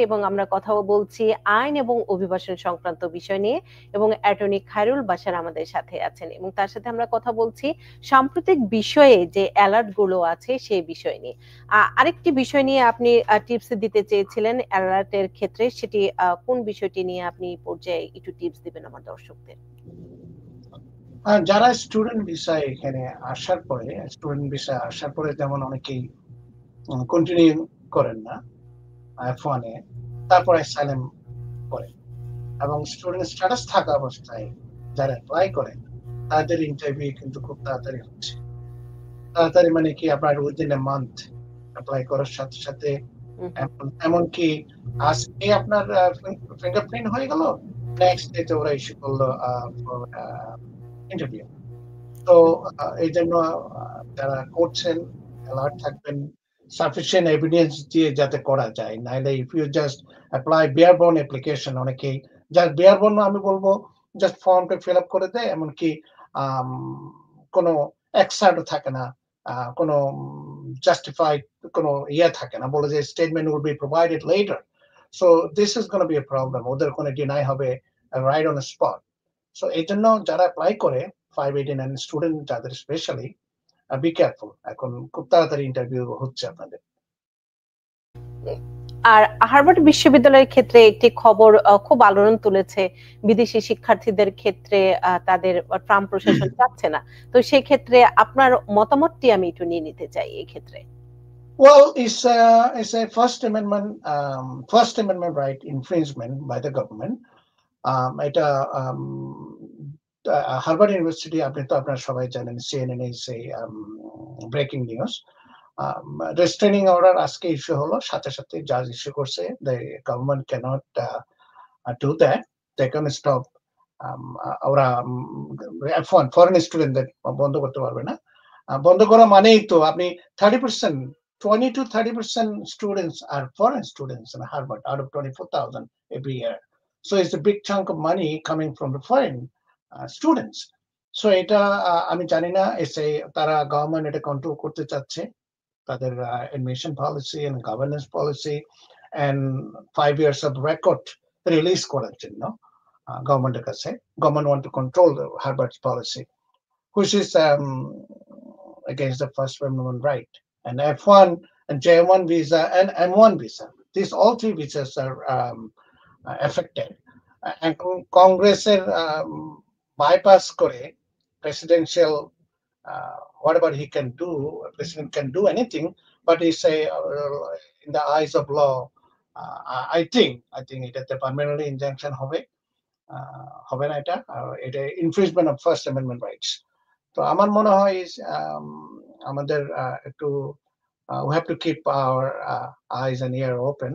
এবং আমরা কথাও বলছি আইন এবং অভিবাসন সংক্রান্ত বিষয় নিয়ে এবং অ্যাটর্নি খায়রুল বাশার আমাদের সাথে আছেন এবং তার সাথে আমরা কথা বলছি সাম্প্রতিক বিষয়ে যে অ্যালার্ট গুলো আছে সেই বিষয় নিয়ে। আরেকটি বিষয় নিয়ে আপনি টিপস দিতে চেয়েছিলেন অ্যালার্টের ক্ষেত্রে, সেটি কোন বিষয়টি নিয়ে আপনি পর্যায়ে একটু টিপস দিবেন আমার দর্শকদের? যারা স্টুডেন্ট ভিসায় এখানে আসার পরে যেমন অনেকেই কন্টিনিউ করেন না F1 এ, তারপর অ্যাসাইলাম করেন এবং স্টুডেন্ট স্ট্যাটাস থাকা অবস্থায় যারা অ্যাপ্লাই করেন তাদের ইন্টারভিউ কিন্তু খুব তাড়াতাড়ি হচ্ছে। তাড়াতাড়ি মানে কি, আপনার উইদিন এ মান্থ অ্যাপ্লাই করার সাথে সাথে এমনকি আজকে আপনার ফিঙ্গারপ্রিন্ট হয়ে গেল, নেক্সট ডে ওরা ইস্যু করলো ইন্টারভিউ। তো এই জন্য যারা করছেন অ্যালার্ট থাকবেন, সাফিসিয়েন্ট এভিডেন্স দিয়ে যাতে করা যায়, নাইলে if you just apply barebone application, অনেকেই জাস্ট বেয়ারবোন আমি বলবো জাস্ট ফর্মটা ফিল আপ করে দেয়, এমনকি কোনো এক্সার্টও থাকে না, কোনো জাস্টিফাইড কোনো থাকে না, বলে যে statement will be provided letter. So this is gonna B A problem, ওদের কোনো ডিনাই হবে রাইট অন স্পট। সো এই জন্য যারা অ্যাপ্লাই করে 589 স্টুডেন্ট যাদের স্পেশালি, বি কেয়ারফুল, এখন খুব তাড়াতাড়ি ইন্টারভিউ হচ্ছে আপনাদের। আর হার্ভার্ড বিশ্ববিদ্যালয়ের ক্ষেত্রে একটি খবর খুব আলোড়ন তুলেছে, বিদেশি শিক্ষার্থীদের ক্ষেত্রে তাদের ট্রাম্প প্রশাসন চাচ্ছে না। তো সেই ক্ষেত্রে আপনার মতামতটি আমি একটু নিয়ে নিতে চাই এই ক্ষেত্রে। Well, it's a First Amendment right infringement by the government. এটা হার্ভার্ড ইউনিভার্সিটি, আপনি তো আপনারা সবাই জানেন, সিএনএন সেই ব্রেকিং নিউজ, রেস্ট্রেনিং অর্ডার আজকে ইস্যু হলো, সাথে সাথে জাজ ইস্যু করছে, the government can't do that, they can stop, ওরা F1 ফরেন স্টুডেন্টদের বন্ধ করতে পারবে না। বন্ধ করা মানেই তো আপনি 30%, 20 to 30% students are foreign students in Harvard out of 24,000 every year. So it's a big chunk of money coming from the foreign students. So এটা আমি জানি না তারা গভর্নমেন্ট এটা কন্ট্রোল করতে চাচ্ছে, তাদের admission policy and governance policy and 5 years of record release করার জন্য গভর্নমেন্টের কাছে, government want to control the Harvard's policy, which is against the First Amendment right. And F1 and J1 visa and M1 visa, these all three visas are affected. And Congressের bypass করে presidential, whatever he can do, a president can do anything, but he say in the eyes of law, I think এটাতে permanent injunction হবে না, এটা infringement of First Amendment rights. তো আমার মনে হয় আমাদের একটু we have to keep our eyes and ear open.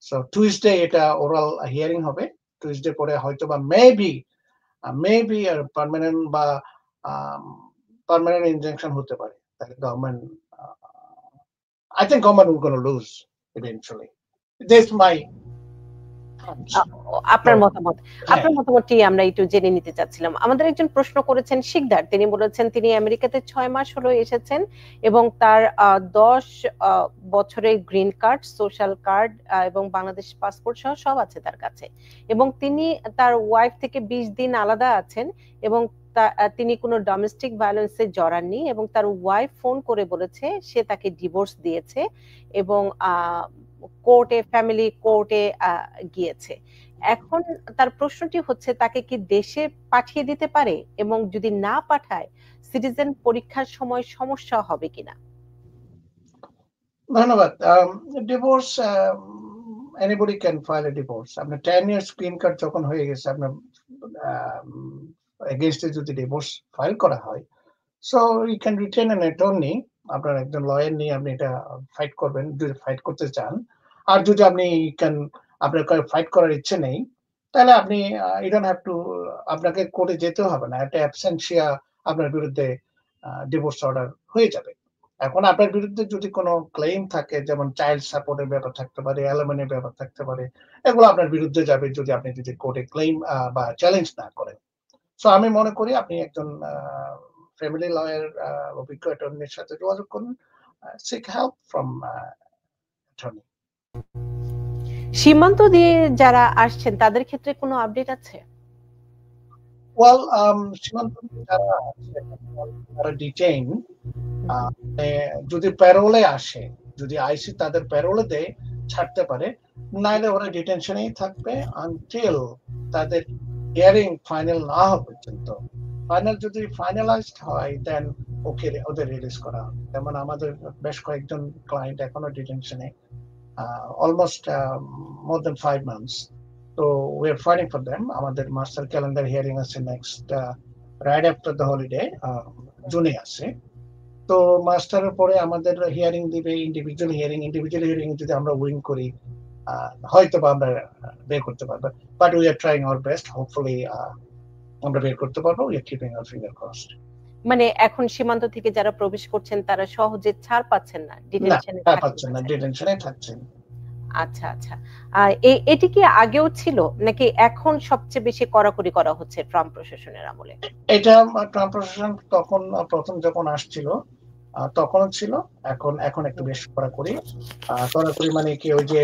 So Tuesday এটা ওরাল হিয়ারিং হবে, Tuesday পরে হয়তো বা maybe a permanent injunction হতে পারে, তাহলে government, I think government will going to lose eventually. That's my আপনার মতামতটি আমরা একটু জেনে নিতে চাচ্ছিলাম। আমাদের একজন প্রশ্ন করেছেন শিকদার, তিনি বলেছেন তিনি আমেরিকাতে 6 মাস হলো এসেছেন এবং তার 10 বছরের গ্রিন কার্ড, সোশ্যাল কার্ড এবং বাংলাদেশ পাসপোর্ট সহ সব আছে তার কাছে, এবং তিনি তার ওয়াইফ থেকে 20 দিন আলাদা আছেন এবং তিনি কোনো ডোমেস্টিক ভায়োলেন্সে জড়াননি এবং তার ওয়াইফ ফোন করে বলেছে সে তাকে ডিভোর্স দিয়েছে এবং ফ্যামিলি কোর্টে গিয়েছে। এখন তার প্রশ্নটি হচ্ছে তাকে কি দেশে পাঠিয়ে দিতে পারে, এবং যদি না পাঠায় সিটিজেন পরীক্ষার সময় সমস্যা হবে কিনা? ধন্যবাদ। Divorce, anybody can file a divorce. আপনার 10 years গ্রিন কার্ড যখন হয়ে গেছে, আপনার এগেইনস্টে যদি ডিভোর্স ফাইল করা হয়, so you can retain an attorney, আপনার একজন লয়ার নিয়ে আপনি এটা ফাইট করবেন যদি ফাইট করতে চান। আর যদি আপনার ফাইট করার ইচ্ছে নেই, তাহলে আপনি ইউ ডোন্ট হ্যাভ টু, আপনাকে কোর্টে যেতেও হবে না, একটা অ্যাবসেন্সিয়া আপনার বিরুদ্ধে ডিভোর্স অর্ডার হয়ে যাবে। এখন আপনার বিরুদ্ধে যদি কোনো ক্লেম থাকে, যেমন চাইল্ড সাপোর্টের ব্যাপার থাকতে পারে, অ্যালামনির ব্যাপার থাকতে পারে, এগুলো আপনার বিরুদ্ধে যাবে আপনি যদি কোর্টে ক্লেম বা চ্যালেঞ্জ না করেন। সো আমি মনে করি আপনি একজন ফ্যামিলি লয়ার, অভিজ্ঞ অ্যাটর্নির সাথে যোগাযোগ করুন, সিক হেল্প ফ্রম অ্যাটর্নি। সীমান্ত দিয়ে যারা আসছেন তাদের ক্ষেত্রে কোনো আপডেট আছে? ওয়েল, সীমান্ত দিয়ে যারা আছে, যারা ডিটেইন, যদি প্যারোলে আসে, যদি আইসি তাদের প্যারোলে দেয়, ছাড়তে পারে, নাইলে ওরা ডিটেনশনেই থাকবে আনটিল তাদের হিয়ারিং ফাইনাল না হওয়া পর্যন্ত। ফাইনাল যদি ফাইনালাইজড হয়, দেন ওদের রিলিজ করা হবে। যেমন আমাদের বেশ কয়েকজন ক্লায়েন্ট এখনো ডিটেনশনে, অলমোস্ট মোর দেন 5 months. তো we are fighting for them. আমাদের মাস্টার ক্যালেন্ডার হিয়ারিং আছে next write after the holiday, জুনে আছে। তো মাস্টারের পরে আমাদের হিয়ারিং দিবে, ইন্ডিভিজুয়াল হিয়ারিং যদি আমরা উইন করি, হয়তো বা আমরা বের করতে পারবো। But we are trying our best, hopefully আমরা বের করতে পারবো। We are keeping our finger crossed. মানে এখন সীমান্ত থেকে যারা প্রবেশ করছেন তারা সহজে ছাড় পাচ্ছেন না, ডিটেনশনে থাকছেন। আচ্ছা আচ্ছা, এটি কি আগেও ছিল নাকি এখন সবচেয়ে বেশি কড়াকড়ি করা হচ্ছে ট্রাম্প প্রশাসনের আমলে? এটা ট্রাম্প প্রশাসন তখন প্রথম যখন আসছিল তখনও ছিল, এখন একটু বেশ কড়াকড়ি মানে কি, ওই যে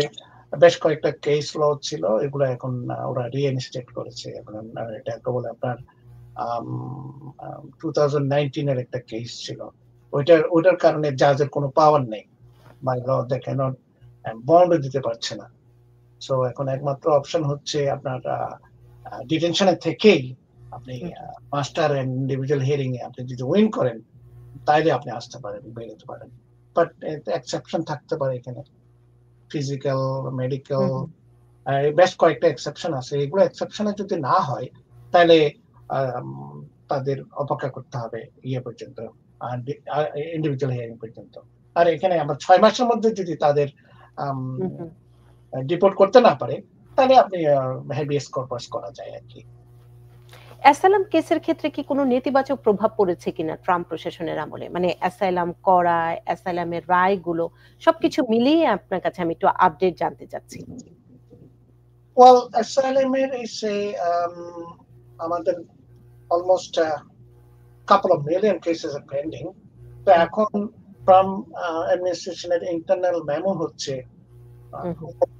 বেশ কয়েকটা কেস ল ছিল, এগুলো এখন ওরা রিইনস্টেট করেছে। এটা বলে আপনার 2019 এর একটা কেস ছিল, ওইটার কারণে জাজের কোনো পাওয়ার নেই, by law they can't bond দিতে পারছে না। সো এখন একমাত্র অপশন হচ্ছে আপনার ডিটেনশনে থেকেই আপনি মাস্টার এন্ড ইন্ডিভিজুয়াল হিয়ারিং এ আপনি যদি উইন করেন, তাইলে আপনি আসতে পারেন, বেরোতে পারেন। বাট এক্সেপশন থাকতে পারে এখানে, ফিজিক্যাল, মেডিকেল, বেশ কয়েকটা এক্সেপশন আছে। এগুলো এক্সেপশনে যদি না হয়, তাহলে তাদের অপেক্ষা করতে হবে পর্যন্ত, ইন্ডিভিজুয়াল হিয়ারিং পর্যন্ত। আর এখানে আমরা 6 মাসের মধ্যে যদি তাদের ডিপোর্ট করতে না পারে, তাহলে আপনি হেভিয়াস কর্পাস করা যায় আর কি। অ্যাসাইলাম কেসের ক্ষেত্রে কি কোনো নেতিবাচক প্রভাব পড়েছে কিনা ট্রাম্প প্রশাসনের আমলে? মানে অ্যাসাইলাম করা, অ্যাসাইলামের রায়গুলো সবকিছু মিলিয়ে আপনার কাছে আমি একটু আপডেট জানতে চাচ্ছি। ওয়েল, অ্যাসাইলামের এসে আমাদের almost couple of million cases আর পেন্ডিং। তো এখন ট্রাম্প অ্যাডমিনিস্ট্রেশনের ইন্টারনাল মেমো হচ্ছে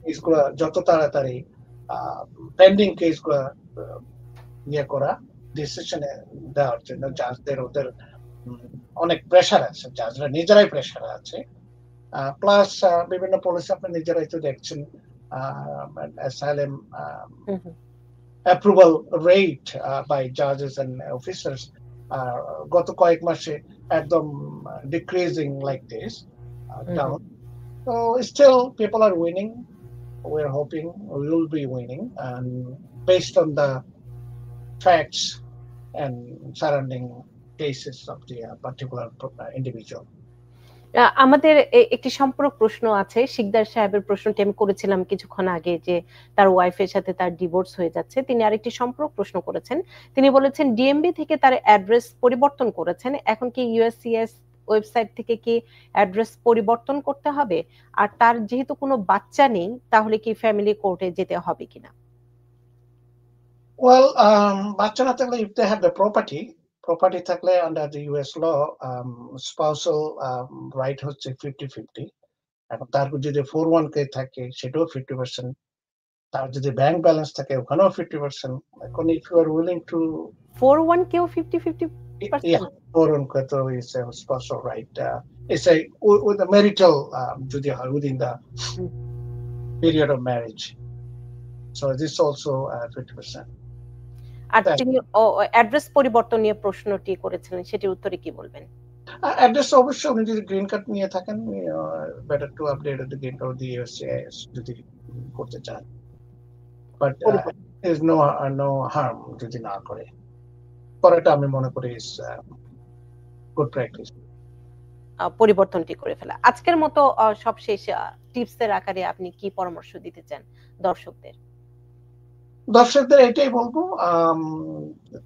কেসগুলো যত তাড়াতাড়ি পেন্ডিং কেসগুলো করা, ডিসিশনে দেওয়ার জন্য জাজদের ওদের অনেক প্রেশার আছে, জাজরা নিজেরাই প্রেশার আছে। প্লাস বিভিন্ন পলিসি আপনি নিজেরাই তো দেখছেন, অ্যাসাইলাম অ্যাপ্রুভাল রেট বাই জাজেস এন্ড অফিসার্স গত কয়েক মাসে একদম decreasing like this down. So still people are winning. We're hoping we will be winning, and based on the facts and surrounding cases of the particular individual. আমাদের একটি সম্পূরক প্রশ্ন আছে। শিকদার সাহেবের প্রশ্নটি আমি করেছিলাম কিছুক্ষণ আগে, যে তার ওয়াইফের সাথে তার ডিভোর্স হয়ে যাচ্ছে। তিনি আরেকটি সম্পূরক প্রশ্ন করেছেন। তিনি বলেছেন ডিএমবি থেকে তার অ্যাড্রেস পরিবর্তন করেছেন, এখন কি ইউএসসিএস ওয়েবসাইট থেকে কি অ্যাড্রেস পরিবর্তন করতে হবে? আর তার যেহেতু কোনো বাচ্চা নেই, তাহলে কি ফ্যামিলি কোর্টে যেতে হবে কিনা? Well, বাচ্চা না থাকলে, if they have the property থাকলে under the US law, spousal right হচ্ছে 50-50। এখন তার যদি 401k থাকে, সেটাও 50%। তার যদি ব্যাংক ব্যালেন্স থাকে, ওখানেও 50%। এখন if you are willing to 401k O 50-50%? Yeah, 401k তো is a spousal right. It's a with the marital যদি হয় within the period of marriage. So this also 50%. আর তিনি অ্যাড্রেস পরিবর্তন নিয়ে প্রশ্নটি করেছিলেন, সেটির উত্তরে কি বলবেন? অ্যাড্রেস অবশ্যই আপনি যদি গ্রিন কার্ড নিয়ে থাকেন, better to update the green card the USCIS যদি করতে চান। বাট ইজ নো হার্ম যদি না করে, করাটা আমি মনে করি ইজ গুড প্র্যাকটিস, পরিবর্তনটি করে ফেলা। আজকের মতো সবশেষ টিপসের আকারে আপনি কি পরামর্শ দিতে চান দর্শকদের? দর্শকদের এটাই বলবো,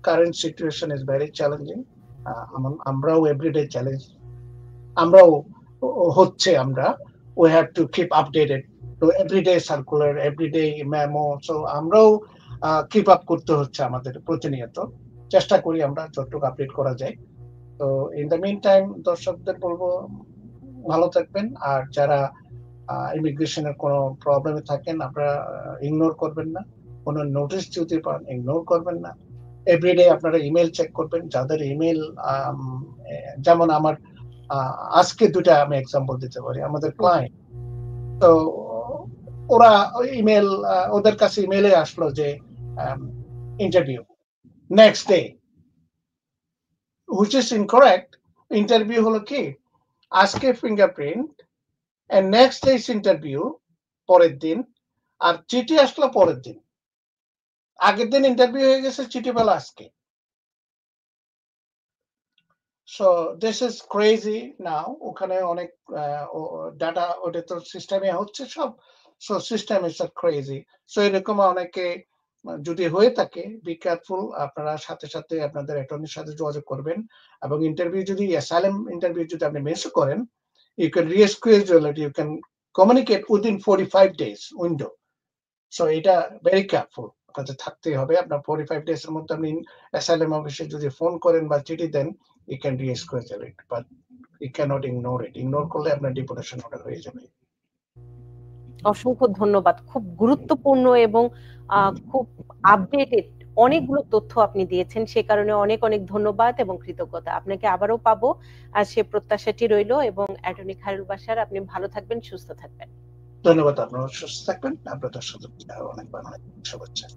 current situation is very challenging. আমরাও এভরিডে চ্যালেঞ্জ, আমরাও হচ্ছে, we have to keep updated to everyday circular, everyday memo. So আমরাও keep up করতে হচ্ছে আমাদের প্রতিনিয়ত। চেষ্টা করি আমরা যতটুকু আপডেট করা যায়। তো ইন দ্য মিন টাইম দর্শকদের বলবো ভালো থাকবেন, আর যারা ইমিগ্রেশনের কোনো প্রবলেমে থাকেন, আপনারা ইগনোর করবেন না। কোনো নোটিশ যদি পান ইগনোর করবেন না। এভরিডে আপনারা ইমেল চেক করবেন। যাদের ইমেল, যেমন আমার আজকে দুটা আমি এক্সাম্পল দিতে পারি। আমাদের ক্লায়েন্ট, তো ওরা ইমেল, ওদের কাছে ইমেলে আসলো যে interview next day, which is incorrect. Interview হলো কি আজকে fingerprint, and next day interview পরের দিন, আর চিঠি আসলো পরের দিন। আগের দিন ইন্টারভিউ হয়ে গেছে, চিঠি পেল আজকে। সো দিস ইজ ক্রেজি নাও। ওখানে অনেক ডাটা, ওটা তো সিস্টেমে হচ্ছে সব। So system is crazy. So এরকম অনেকে যদি হয়ে থাকে, বি কেয়ারফুল। আপনারা সাথে সাথে আপনাদের অ্যাটর্নির সাথে যোগাযোগ করবেন, এবং ইন্টারভিউ যদি অ্যাসাইলাম ইন্টারভিউ যদি আপনি মিস করেন, you can reschedule it, you can communicate within 45 days window. So এটা very careful, আপনাদের থাকতেই হবে। আপনার 45 days এর মধ্যে আপনি অ্যাসাইলাম অফিসে যদি ফোন করেন বা চিঠি দেন, you can reschedule it, but you cannot ignore it. Ignore করলে আপনার ডিপোর্টেশন অর্ডার হয়ে যাবে। অসংখ্য ধন্যবাদ। খুব গুরুত্বপূর্ণ এবং খুব আপডেটেড অনেকগুলো তথ্য আপনি দিয়েছেন, সে কারণে অনেক অনেক ধন্যবাদ এবং কৃতজ্ঞতা। আপনাকে আবারও পাবো আর সে প্রত্যাশাটি রইল। এবং অ্যাটর্নি খায়রুল বাশার, আপনি ভালো থাকবেন, সুস্থ থাকবেন। ধন্যবাদ। আপনারা সুস্থ থাকবেন। আপনাদের সাথে অনেক শুভেচ্ছা।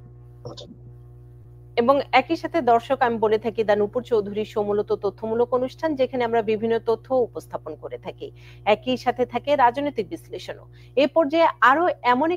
এবং একই সাথে দর্শক, আমি বলে থাকি দা নূপুর চৌধুরী শো মূলত তথ্যমূলক অনুষ্ঠান, যেখানে আমরা বিভিন্ন তথ্য উপস্থাপন করে থাকি। একই সাথে থাকে রাজনৈতিক বিশ্লেষণও। এই পর্যায়ে আরো এমন